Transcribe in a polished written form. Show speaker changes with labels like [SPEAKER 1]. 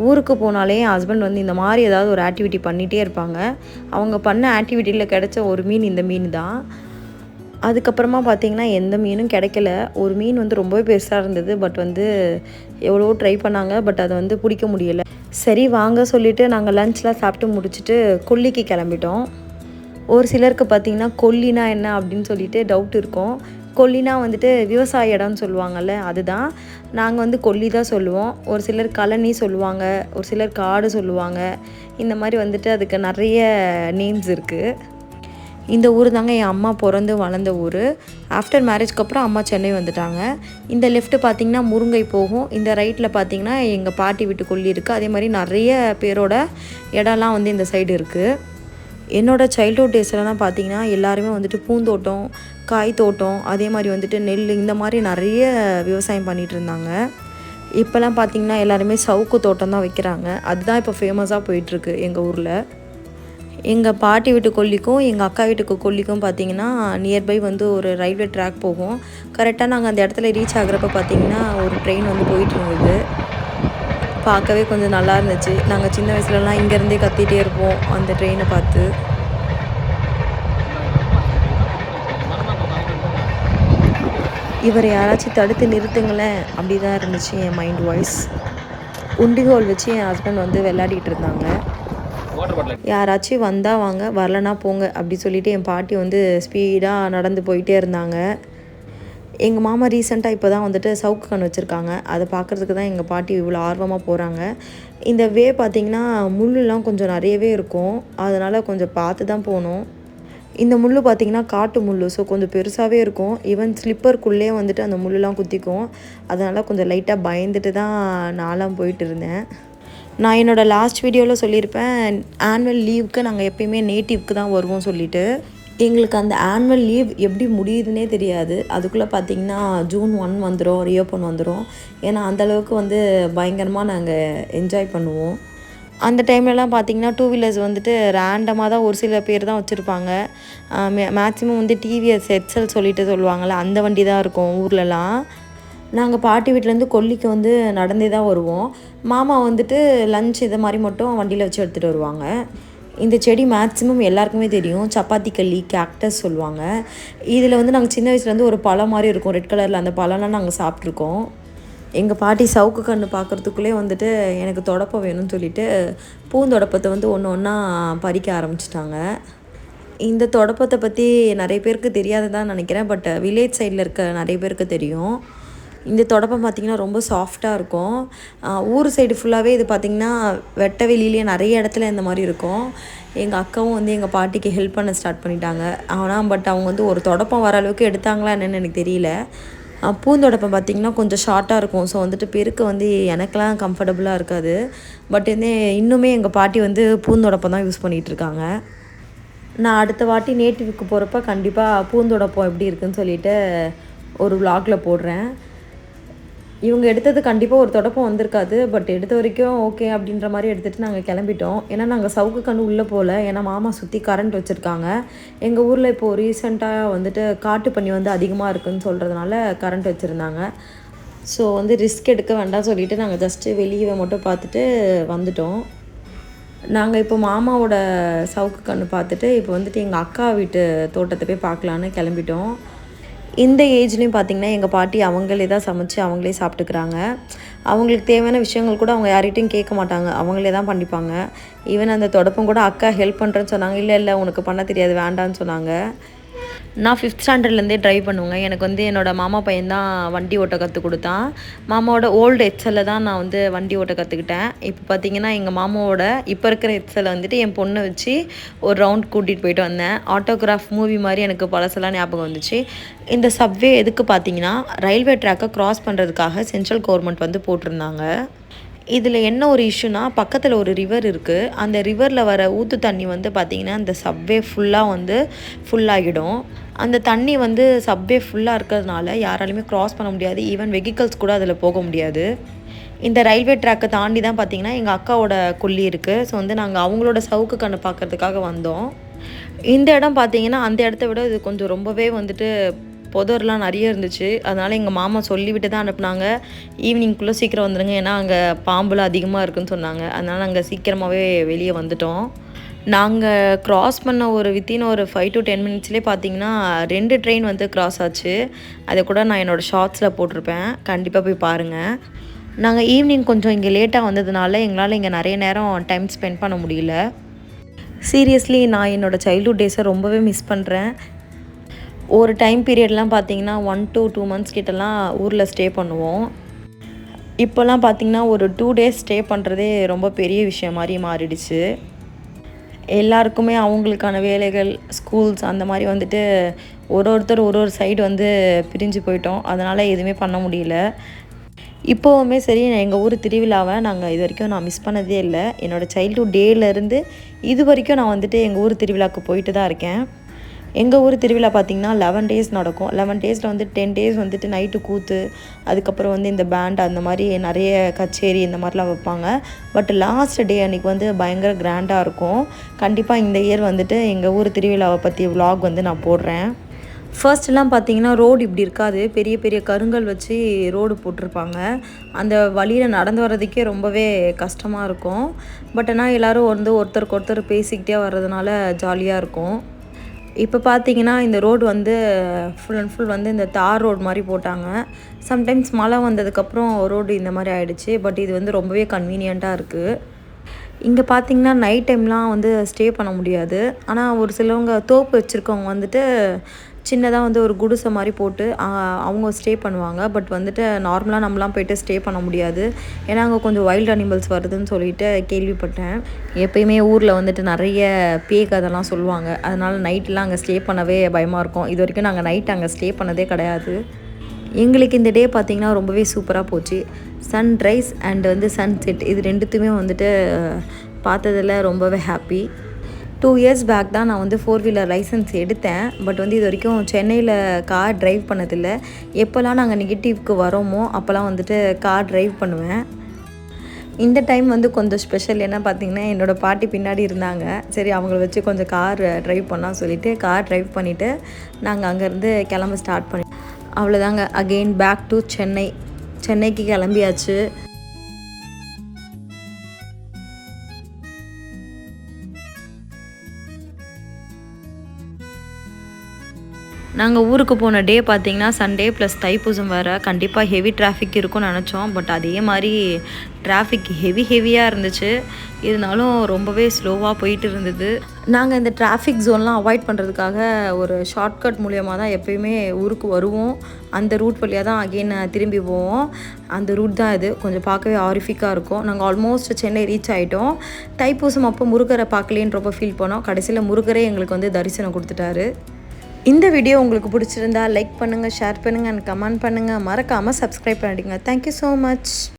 [SPEAKER 1] ஊருக்கு போனாலே என் ஹஸ்பண்ட் வந்து இந்த மாதிரி ஏதாவது ஒரு ஆக்டிவிட்டி பண்ணிகிட்டே இருப்பாங்க. அவங்க பண்ண ஆக்டிவிட்டியில் கிடைச்ச ஒரு மீன் இந்த மீன் தான். அதுக்கப்புறமா பார்த்திங்கன்னா எந்த மீனும் கிடைக்கல. ஒரு மீன் வந்து ரொம்பவே பெருசாக இருந்தது. பட் வந்து எவ்வளவோ ட்ரை பண்ணாங்க. பட் அதை வந்து பிடிக்க முடியலை. சரி வாங்க சொல்லிவிட்டு நாங்கள் லன்ச்லாம் சாப்பிட்டு முடிச்சுட்டு கொல்லிக்கு கிளம்பிட்டோம். ஒரு சிலருக்கு பார்த்திங்கன்னா கொல்லினா என்ன அப்படின்னு சொல்லிட்டு டவுட் இருக்கும். கொல்லினா வந்துட்டு விவசாய இடம்னு சொல்லுவாங்கள்ல, அதுதான். நாங்கள் வந்து கொல்லி தான் சொல்லுவோம். ஒரு சிலர் கழனி சொல்லுவாங்க, ஒரு சிலர் காடு சொல்லுவாங்க. இந்த மாதிரி வந்துட்டு அதுக்கு நிறைய நேம்ஸ் இருக்குது. இந்த ஊர் தாங்க என் அம்மா பிறந்து வளர்ந்த ஊர். ஆஃப்டர் மேரேஜ்க்கு அப்புறம் அம்மா சென்னை வந்துட்டாங்க. இந்த லெஃப்ட்டு பார்த்திங்கன்னா முருங்கை போகும். இந்த ரைட்டில் பார்த்திங்கன்னா எங்கள் பாட்டி வீட்டு கொல்லி இருக்குது. அதே மாதிரி நிறைய பேரோட இடம்லாம் வந்து இந்த சைடு இருக்குது. என்னோடய சைல்ட்ஹுட் டேஸ்லலாம் பார்த்திங்கன்னா எல்லாருமே வந்துட்டு பூந்தோட்டம், காய் தோட்டம், அதே மாதிரி வந்துட்டு நெல், இந்த மாதிரி நிறைய விவசாயம் பண்ணிகிட்டு இருந்தாங்க. இப்போலாம் பார்த்திங்கன்னா எல்லாருமே சவுக்கு தோட்டம் தான் வைக்கிறாங்க. அதுதான் இப்போ ஃபேமஸாக போயிட்டுருக்கு எங்கள் ஊரில். எங்கள் பாட்டி வீட்டு கொல்லிக்கும் எங்கள் அக்கா வீட்டுக்கு கொல்லிக்கும் பார்த்திங்கன்னா நியர்பை வந்து ஒரு ரயில்வே ட்ராக் போகும். கரெக்டாக நாங்கள் அந்த இடத்துல ரீச் ஆகிறப்ப பார்த்திங்கன்னா ஒரு ட்ரெயின் வந்து போயிட்டு இருந்தது. பார்க்கவே கொஞ்சம் நல்லா இருந்துச்சு. நாங்கள் சின்ன வயசுலலாம் இங்கேருந்தே கத்திகிட்டே இருப்போம் அந்த ட்ரெயினை பார்த்து. இவரை யாராச்சும் தடுத்து நிறுத்துங்களேன் அப்படி தான் இருந்துச்சு என் மைண்ட் வாய்ஸ். உண்டிகோல் வச்சு என் ஹஸ்பண்ட் வந்து விளையாடிட்டு இருந்தாங்க. யாராச்சும் வந்தால் வாங்க, வரலனா போங்க அப்படி சொல்லிவிட்டு என் பாட்டி வந்து ஸ்பீடாக நடந்து போயிட்டே இருந்தாங்க. எங்கள் மாமா ரீசெண்டாக இப்போ தான் வந்துட்டு சவுக்கு கண் வச்சுருக்காங்க. அதை பார்க்குறதுக்கு தான் எங்கள் பாட்டி இவ்வளோ ஆர்வமாக போகிறாங்க. இந்த வே பார்த்திங்கன்னா முள்ளுலாம் கொஞ்சம் நிறையவே இருக்கும். அதனால் கொஞ்சம் பார்த்து தான் போகணும். இந்த முள் பார்த்திங்கன்னா காட்டு முள். ஸோ கொஞ்சம் பெருசாகவே இருக்கும். ஈவன் ஸ்லிப்பருக்குள்ளே வந்துட்டு அந்த முள்ளுலாம் குத்திக்கும். அதனால் கொஞ்சம் லைட்டாக பயந்துட்டு தான் நான்லாம் போயிட்டு இருந்தேன். நான் என்னோடய லாஸ்ட் வீடியோவில் சொல்லியிருப்பேன், ஆனுவல் லீவுக்கு நாங்கள் எப்பயுமே நேட்டிவ்க்கு தான் வருவோம் சொல்லிவிட்டு. எங்களுக்கு அந்த ஆனுவல் லீவ் எப்படி முடியுதுன்னே தெரியாது. அதுக்குள்ளே பார்த்திங்கன்னா June 1 வந்துடும், ரீஓப்பன் வந்துடும். ஏன்னா அந்தளவுக்கு வந்து பயங்கரமாக நாங்கள் என்ஜாய் பண்ணுவோம். அந்த டைம்லலாம் பார்த்திங்கன்னா டூ வீலர்ஸ் வந்துட்டு ரேண்டமாக தான் ஒரு சில பேர் தான் வச்சுருப்பாங்க. மேக்ஸிமம் வந்து டிவிஎஸ் எக்ஸல் சொல்லிட்டு சொல்லுவாங்கள்ல, அந்த வண்டி தான் இருக்கும் ஊர்லலாம். நாங்கள் பாட்டி வீட்டிலேருந்து கொல்லிக்கு வந்து நடந்தே தான் வருவோம். மாமா வந்துட்டு லஞ்ச் இதை மாதிரி மட்டும் வண்டியில் வச்சு எடுத்துகிட்டு வருவாங்க. இந்த செடி மேக்ஸிமம் எல்லாருக்குமே தெரியும். சப்பாத்தி கல்லி, கேக்டஸ் சொல்லுவாங்க. இதில் வந்து நாங்கள் சின்ன வயசுலேருந்து ஒரு பழம் மாதிரி இருக்கும் ரெட் கலரில். அந்த பழம்லாம் நாங்கள் சாப்பிட்ருக்கோம். எங்கள் பாட்டி சவுக்கு கன்று பார்க்குறதுக்குள்ளே வந்துட்டு எனக்கு தொடப்பம் வேணும்னு சொல்லிவிட்டு பூந்தொடப்பத்தை வந்து ஒன்று ஒன்றா பறிக்க ஆரம்பிச்சிட்டாங்க. இந்த தொடப்பத்தை பற்றி நிறைய பேருக்கு தெரியாது தான் நினைக்கிறேன். பட் வில்லேஜ் சைடில் இருக்க நிறைய பேருக்கு தெரியும். இந்த தொடப்பம் பார்த்திங்கன்னா ரொம்ப சாஃப்டாக இருக்கும். ஊர் சைடு ஃபுல்லாகவே இது பார்த்திங்கன்னா வெட்ட வெளியிலேயே நிறைய இடத்துல இந்த மாதிரி இருக்கும். எங்கள் அக்காவும் வந்து எங்கள் பாட்டிக்கு ஹெல்ப் பண்ண ஸ்டார்ட் பண்ணிட்டாங்க. ஆனால் பட் அவங்க வந்து ஒரு தொடப்பம் வர அளவுக்கு எடுத்தாங்களா என்னென்னு எனக்கு தெரியல. பூந்தொடப்பம் பார்த்திங்கன்னா கொஞ்சம் ஷார்ட்டாக இருக்கும். ஸோ வந்துட்டு பெருக்க வந்து எனக்கெலாம் கம்ஃபர்டபுளாக இருக்காது. பட் வந்து இன்னுமே எங்கள் பாட்டி வந்து பூந்தொடப்பம் தான் யூஸ் பண்ணிகிட்ருக்காங்க. நான் அடுத்த வாட்டி நேட்டிவ்க்கு போகிறப்ப கண்டிப்பாக பூந்தொடப்பம் எப்படி இருக்குதுன்னு சொல்லிவிட்டு ஒரு விலாகில் போடுறேன். இவங்க எடுத்தது கண்டிப்பாக ஒரு தொடப்பம் வந்திருக்காது. பட் எடுத்த வரைக்கும் ஓகே அப்படின்ற மாதிரி எடுத்துகிட்டு நாங்கள் கிளம்பிட்டோம். ஏன்னா நாங்கள் சவுக்கு கன்று உள்ளே போகல. ஏன்னா மாமா சுற்றி கரண்ட் வச்சுருக்காங்க. எங்கள் ஊரில் இப்போது ரீசெண்டாக வந்துட்டு காட்டு பன்னி வந்து அதிகமாக இருக்குதுன்னு சொல்கிறதுனால கரண்ட் வச்சுருந்தாங்க. ஸோ வந்து ரிஸ்க் எடுக்க வேண்டாம் சொல்லிவிட்டு நாங்கள் ஜஸ்ட்டு வெளியே மட்டும் பார்த்துட்டு வந்துட்டோம். நாங்கள் இப்போ மாமாவோட சவுக்கு கன்று பார்த்துட்டு இப்போ வந்துட்டு எங்கள் அக்கா வீட்டு தோட்டத்தை போய் பார்க்கலான்னு கிளம்பிட்டோம். இந்த ஏஜ்லேயும் பார்த்திங்கன்னா எங்கள் பாட்டி அவங்களே தான் சமைச்சு அவங்களே சாப்பிட்டுக்கிறாங்க. அவங்களுக்கு தேவையான விஷயங்கள் கூட அவங்க யார்கிட்டையும் கேட்க மாட்டாங்க. அவங்களே தான் பண்ணிப்பாங்க. ஈவன் அந்த தொடப்பம் கூட அக்கா ஹெல்ப் பண்ணுறேன்னு சொன்னாங்க. இல்லை உனக்கு பண்ண தெரியாது, வேண்டான்னு சொன்னாங்க. நான் 5th ஸ்டாண்டர்ட்லேருந்தே ட்ரைவ் பண்ணுவேங்க. எனக்கு வந்து என்னோடய மாமா பையன் தான் வண்டி ஓட்ட கற்றுக் கொடுத்தான். மாமாவோட ஓல்டு எக்ஸலில் தான் நான் வந்து வண்டி ஓட்ட கற்றுக்கிட்டேன். இப்போ பார்த்திங்கன்னா எங்கள் மாமாவோட இப்போ இருக்கிற எக்ஸலில் வந்துட்டு என் பொண்ணை வச்சு ஒரு ரவுண்ட் கூட்டிகிட்டு போயிட்டு வந்தேன். ஆட்டோகிராஃப் மூவி மாதிரி எனக்கு பழசெல்லாம் ஞாபகம் வந்துச்சு. இந்த சப்வே எதுக்கு பார்த்திங்கன்னா ரயில்வே ட்ராக்கை க்ராஸ் பண்ணுறதுக்காக சென்ட்ரல் கவர்மெண்ட் வந்து போட்டிருந்தாங்க. இதில் என்ன ஒரு இஷ்யூனா, பக்கத்தில் ஒரு ரிவர் இருக்குது. அந்த ரிவரில் வர ஊற்று தண்ணி வந்து பார்த்திங்கன்னா இந்த சப்வே ஃபுல்லாக வந்து ஃபுல்லாகிடும். அந்த தண்ணி வந்து சப்வே ஃபுல்லாக இருக்கிறதுனால யாராலையுமே க்ராஸ் பண்ண முடியாது. ஈவன் வெஹிக்கல்ஸ் கூட அதில் போக முடியாது. இந்த ரயில்வே ட்ராக்கை தாண்டி தான் பார்த்திங்கன்னா எங்கள் அக்காவோட கொல்லி இருக்குது. ஸோ வந்து நாங்கள் அவங்களோட சவுக்கு கண்ணை பார்க்குறதுக்காக வந்தோம். இந்த இடம் பார்த்திங்கன்னா அந்த இடத்த விட இது கொஞ்சம் ரொம்பவே வந்துட்டு புதர்லாம் நிறைய இருந்துச்சு. அதனால் எங்கள் மாமா சொல்லிவிட்டு தான் அனுப்புனாங்க. ஈவினிங்குள்ளே சீக்கிரம் வந்துடுங்க, ஏன்னா அங்கே பாம்புலாம் அதிகமாக இருக்குதுன்னு சொன்னாங்க. அதனால் நாங்கள் சீக்கிரமாகவே வெளியே வந்துட்டோம். நாங்கள் க்ராஸ் பண்ண வித்தின் ஒரு 5 to 10 மினிட்ஸ்லேயே பார்த்தீங்கன்னா 2 ட்ரெயின் வந்து க்ராஸ் ஆச்சு. அதை கூட நான் என்னோடய ஷார்ட்ஸில் போட்டிருப்பேன், கண்டிப்பாக போய் பாருங்கள். நாங்கள் ஈவினிங் கொஞ்சம் இங்கே லேட்டாக வந்ததுனால எங்களால் இங்கே நிறைய நேரம் டைம் ஸ்பெண்ட் பண்ண முடியல. சீரியஸ்லி நான் என்னோடய சைல்ட்ஹுட் டேஸை ரொம்பவே மிஸ் பண்ணுறேன். ஒரு டைம் பீரியட்லாம் பார்த்திங்கன்னா 1 to 2 months கிட்டலாம் ஊரில் ஸ்டே பண்ணுவோம். இப்போல்லாம் பார்த்திங்கன்னா ஒரு 2 days ஸ்டே பண்ணுறதே ரொம்ப பெரிய விஷயம் மாதிரி மாறிடுச்சு. எல்லாருக்குமே அவங்களுக்கான வேலைகள், ஸ்கூல்ஸ் அந்த மாதிரி வந்துட்டு ஒருத்தர் ஒரு சைடு வந்து பிரிஞ்சு போயிட்டோம். அதனால் எதுவுமே பண்ண முடியல. இப்போவுமே சரி, எங்கள் ஊர் திருவிழாவை நாங்கள் இது வரைக்கும் நான் மிஸ் பண்ணதே இல்லை. என்னோடய சைல்ட்ஹுட் டேலேருந்து இது வரைக்கும் நான் வந்துட்டு எங்கள் ஊர் திருவிழாவுக்கு போயிட்டு தான் இருக்கேன். எங்கள் ஊர் திருவிழா பார்த்திங்கன்னா 11 days நடக்கும். 11 daysல வந்து 10 days வந்துட்டு நைட்டு கூத்து, அதுக்கப்புறம் வந்து இந்த பேண்ட் அந்த மாதிரி நிறைய கச்சேரி இந்த மாதிரிலாம் வைப்பாங்க. பட் லாஸ்ட் டே அன்றைக்கி வந்து பயங்கர கிராண்டாக இருக்கும். கண்டிப்பாக இந்த இயர் வந்துட்டு எங்கள் ஊர் திருவிழாவை பற்றி vlog வந்து நான் போடுறேன். ஃபர்ஸ்ட்லாம் பார்த்திங்கன்னா ரோடு இப்படி இருக்காது. பெரிய பெரிய கருங்கல் வச்சு ரோடு போட்டிருப்பாங்க. அந்த வழியில் நடந்து வர்றதுக்கே ரொம்பவே கஷ்டமாக இருக்கும். பட் ஆனால் எல்லோரும் வந்து ஒருத்தருக்கு ஒருத்தர் பேசிக்கிட்டே வர்றதுனால ஜாலியாக இருக்கும். இப்போ பார்த்திங்கன்னா இந்த ரோடு வந்து ஃபுல் அண்ட் ஃபுல் வந்து இந்த தார் ரோடு மாதிரி போட்டாங்க. சம்டைம்ஸ் மழை வந்ததுக்கப்புறம் ரோடு இந்த மாதிரி ஆகிடுச்சு. பட் இது வந்து ரொம்பவே கன்வீனியண்ட்டாக இருக்குது. இங்கே பார்த்திங்கன்னா நைட் டைம்லாம் வந்து ஸ்டே பண்ண முடியாது. ஆனால் ஒரு சிலவங்க தோப்பு வச்சுருக்கவங்க வந்துட்டு சின்னதாக வந்து ஒரு குடிசை மாதிரி போட்டு அவங்க ஸ்டே பண்ணுவாங்க. பட் வந்துட்டு நார்மலாக நம்மலாம் போய்ட்டு ஸ்டே பண்ண முடியாது. ஏன்னா அங்கே கொஞ்சம் வைல்ட் அனிமல்ஸ் வருதுன்னு சொல்லிட்டு கேள்விப்பட்டேன். எப்பயுமே ஊரில் வந்துட்டு நிறைய பேய் கதைலாம் சொல்லுவாங்க. அதனால் நைட்லாம் அங்கே ஸ்டே பண்ணவே பயமாக இருக்கும். இது வரைக்கும் நாங்கள் நைட் அங்கே ஸ்டே பண்ணதே கிடையாது. எங்களுக்கு இந்த டே பார்த்திங்கன்னா ரொம்பவே சூப்பராக போச்சு. சன்ரைஸ் அண்ட் வந்து சன்செட் இது ரெண்டுத்துமே வந்துட்டு பார்த்ததில் ரொம்பவே ஹாப்பி. 2 years பேக் தான் நான் வந்து 4-wheeler லைசன்ஸ் எடுத்தேன். பட் வந்து இது வரைக்கும் சென்னையில் கார் ட்ரைவ் பண்ணதில்லை. எப்போல்லாம் நாங்கள் நெகட்டிவ்க்கு வரோமோ அப்போல்லாம் வந்துட்டு கார் ட்ரைவ் பண்ணுவேன். இந்த டைம் வந்து கொஞ்சம் ஸ்பெஷல். என்ன பார்த்திங்கன்னா என்னோடய பாட்டி பின்னாடி இருந்தாங்க. சரி, அவங்கள வச்சு கொஞ்சம் கார் ட்ரைவ் பண்ணால் சொல்லிவிட்டு கார் ட்ரைவ் பண்ணிவிட்டு நாங்கள் அங்கேருந்து கிளம்ப ஸ்டார்ட் பண்ணி அவ்வளோதாங்க. அகெயின் பேக் டு சென்னைக்கு கிளம்பியாச்சு. நாங்கள் ஊருக்கு போன டே பார்த்திங்கன்னா சண்டே ப்ளஸ் தைப்பூசம் வேறு. கண்டிப்பாக ஹெவி டிராஃபிக் இருக்கும்னு நினச்சோம். பட் அதே மாதிரி டிராஃபிக் ஹெவியாக இருந்துச்சு. இருந்தாலும் ரொம்பவே ஸ்லோவாக போயிட்டு இருந்தது. நாங்கள் இந்த டிராஃபிக் ஜோன்லாம் அவாய்ட் பண்ணுறதுக்காக ஒரு ஷார்ட்கட் மூலியமாக தான் எப்போயுமே ஊருக்கு வருவோம். அந்த ரூட் வழியாக தான் அகெயின் திரும்பி போவோம். அந்த ரூட் தான் இது. கொஞ்சம் பார்க்கவே ஹாரிஃபிக்காக இருக்கும். நாங்கள் ஆல்மோஸ்ட் சென்னை ரீச் ஆகிட்டோம். தைப்பூசம் அப்போ முருகரை பார்க்கலேன்னு ரொம்ப ஃபீல் பண்ணோம். கடைசியில் முருகரே எங்களுக்கு வந்து தரிசனம் கொடுத்துட்டாரு. இந்த வீடியோ உங்களுக்கு பிடிச்சிருந்தா லைக் பண்ணுங்கள், ஷேர் பண்ணுங்கள் அண்ட் கமெண்ட் பண்ணுங்கள். மறக்காமல் சப்ஸ்கிரைப் பண்ணிடுங்க. Thank you so much.